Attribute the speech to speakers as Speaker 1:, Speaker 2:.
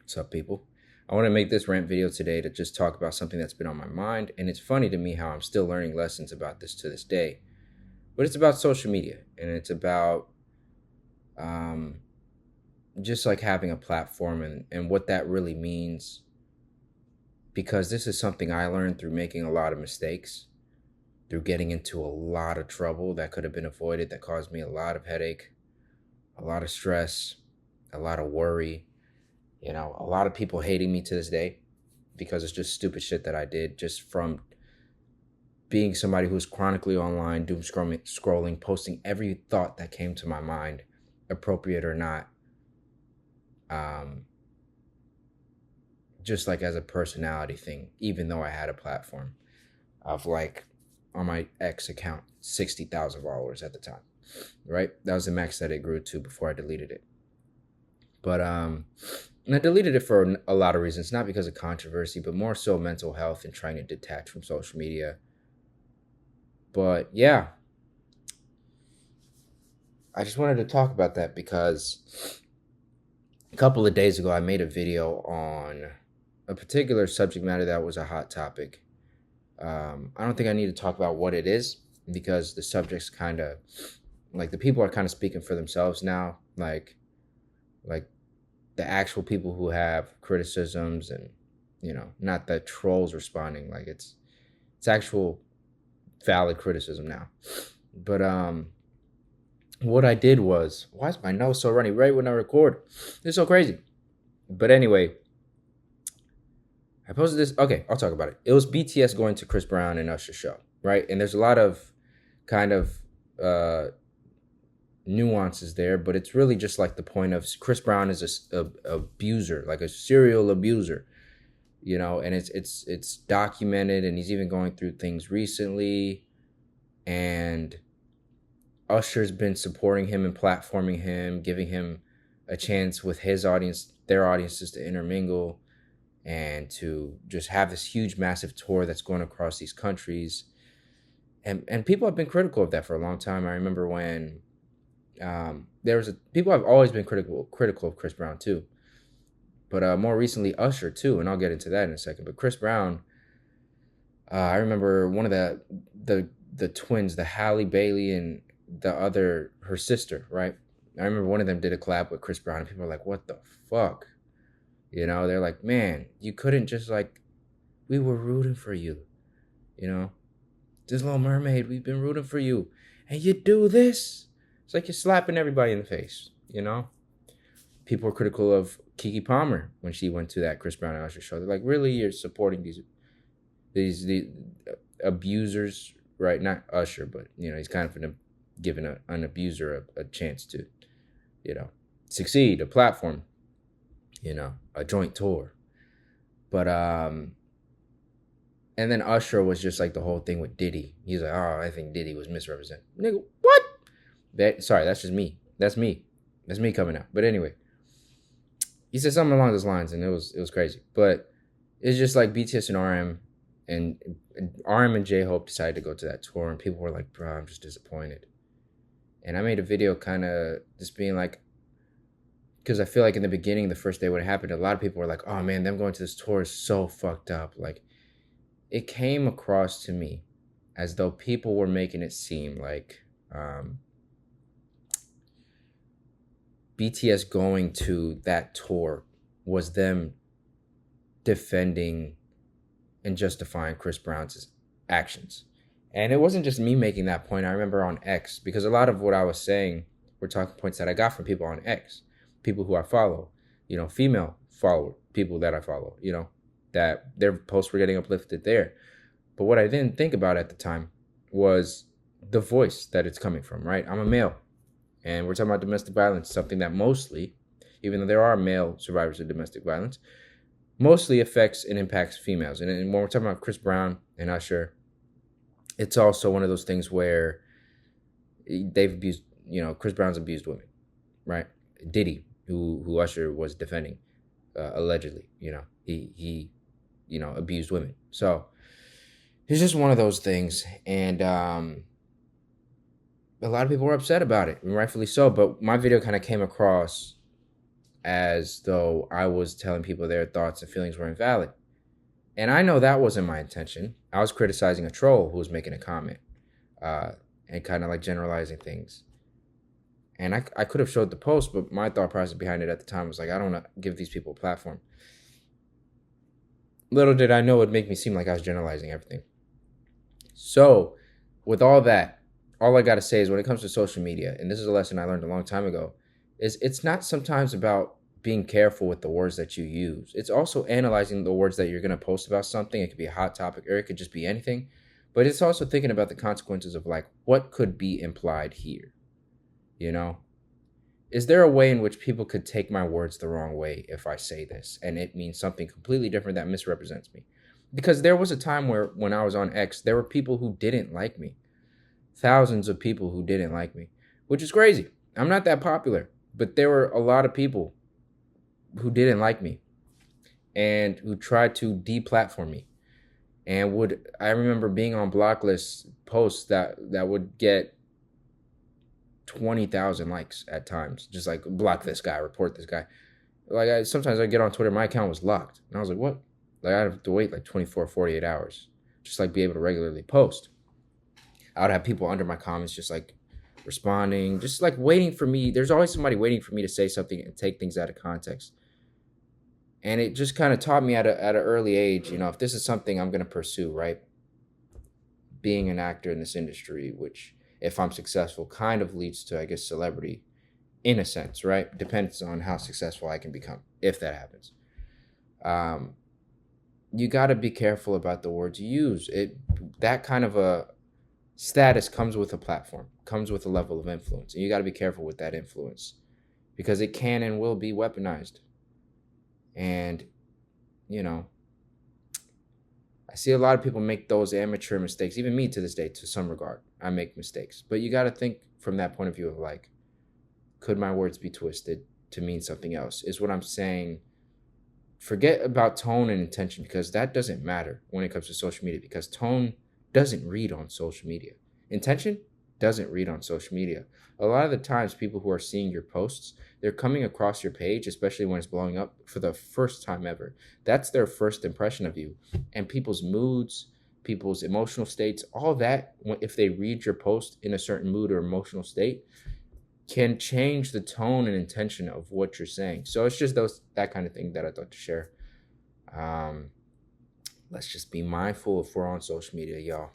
Speaker 1: What's up, people? I want to make this rant video today to just talk about something that's been on my mind, and it's funny to me how I'm still learning lessons about this to this day. But it's about social media, and it's about um, just like having a platform and what that really means. Because this is something I learned through making a lot of mistakes, through getting into a lot of trouble that could have been avoided, that caused me a lot of headache, a lot of stress, a lot of worry. A lot of people hating me to this day because it's just stupid shit that I did just from being somebody who's chronically online, doom scrolling, posting every thought that came to my mind, appropriate or not, um, just like as a personality thing, even though I had a platform of like on my X account, 60,000 followers at the time, right? That was the max that it grew to before I deleted it. But and I deleted it for a lot of reasons, not because of controversy, but more so mental health and trying to detach from social media. But yeah, I just wanted to talk about that because a couple of days ago I made a video on a particular subject matter that was a hot topic. I don't think I need to talk about what it is because the subject's kind of like the people are kind of speaking for themselves now. Like the actual people who have criticisms and not the trolls responding. Like it's actual valid criticism now. But what I did was, why is my nose so runny right when I record? It's so crazy. But anyway, I posted this. Okay, I'll talk about it. It was BTS going to Chris Brown and Usher show, right? And there's a lot of kind of nuances there, but it's really just like the point of Chris Brown is a abuser, like a serial abuser, and it's documented, and he's even going through things recently, and Usher's been supporting him and platforming him, giving him a chance with his audience, their audiences, to intermingle and to just have this huge, massive tour that's going across these countries. And people have been critical of that for a long time. I remember when people have always been critical of Chris Brown too, but more recently Usher too, and I'll get into that in a second. But Chris Brown, I remember one of the twins, the Halle Bailey and the other, her sister, right? I remember one of them did a collab with Chris Brown, and people were like, "What the fuck?" They're like, "Man, you couldn't just like, we were rooting for you, this Little Mermaid, we've been rooting for you, and you do this." It's like you're slapping everybody in the face, People were critical of Keke Palmer when she went to that Chris Brown and Usher show. They're like, really, you're supporting these abusers, right? Not Usher, but he's kind of giving an abuser a chance to, succeed, a platform, a joint tour. But and then Usher was just like the whole thing with Diddy. He's like, "Oh, I think Diddy was misrepresented." Nigga, what? Sorry, that's just me. That's me. That's me coming out. But anyway, he said something along those lines, and it was crazy. But it's just like BTS and RM and J-Hope decided to go to that tour, and people were like, "Bro, I'm just disappointed." And I made a video kind of just being like, because I feel like in the beginning, the first day when it happened, a lot of people were like, "Oh man, them going to this tour is so fucked up." Like, it came across to me as though people were making it seem like BTS going to that tour was them defending and justifying Chris Brown's actions. And it wasn't just me making that point. I remember on X, because a lot of what I was saying were talking points that I got from people on X, people who I follow, female follower, people that I follow, that their posts were getting uplifted there. But what I didn't think about at the time was the voice that it's coming from, right? I'm a male, and we're talking about domestic violence, something that mostly, even though there are male survivors of domestic violence, mostly affects and impacts females. And when we're talking about Chris Brown and Usher, it's also one of those things where they've abused, Chris Brown's abused women, right? Diddy, who Usher was defending, allegedly, he abused women. So it's just one of those things. And a lot of people were upset about it, and rightfully so. But my video kind of came across as though I was telling people their thoughts and feelings were invalid. And I know that wasn't my intention. I was criticizing a troll who was making a comment, uh, and kind of like generalizing things. And I could have showed the post, but my thought process behind it at the time was like, I don't want to give these people a platform. Little did I know it would make me seem like I was generalizing everything. So, with all that, all I got to say is when it comes to social media, and this is a lesson I learned a long time ago, is it's not sometimes about being careful with the words that you use. It's also analyzing the words that you're going to post about something. It could be a hot topic or it could just be anything. But it's also thinking about the consequences of like what could be implied here, you know? Is there a way in which people could take my words the wrong way if I say this and it means something completely different that misrepresents me? Because there was a time where when I was on X, there were people who didn't like me. Thousands of people who didn't like me, which is crazy. I'm not that popular, but there were a lot of people who didn't like me and who tried to deplatform me. And I remember being on block lists posts that would get 20,000 likes at times. Just like block this guy, report this guy. Like sometimes I get on Twitter, my account was locked. And I was like, what? Like I have to wait like 24, 48 hours. Just like be able to regularly post. I would have people under my comments just like responding, just like waiting for me. There's always somebody waiting for me to say something and take things out of context. And it just kind of taught me at an early age, if this is something I'm going to pursue, right? Being an actor in this industry, which if I'm successful kind of leads to, I guess, celebrity in a sense, right? Depends on how successful I can become, if that happens. You got to be careful about the words you use. That kind of a status comes with a platform, comes with a level of influence. And you got to be careful with that influence because it can and will be weaponized. And, I see a lot of people make those amateur mistakes, even me to this day, to some regard. I make mistakes. But you got to think from that point of view of like, could my words be twisted to mean something else? Is what I'm saying. Forget about tone and intention because that doesn't matter when it comes to social media because tone doesn't read on social media. Intention doesn't read on social media. A lot of the times people who are seeing your posts, they're coming across your page, especially when it's blowing up for the first time ever. That's their first impression of you. And people's moods, people's emotional states, all that, if they read your post in a certain mood or emotional state, can change the tone and intention of what you're saying. So it's just that kind of thing that I thought to share. Let's just be mindful if we're on social media, y'all.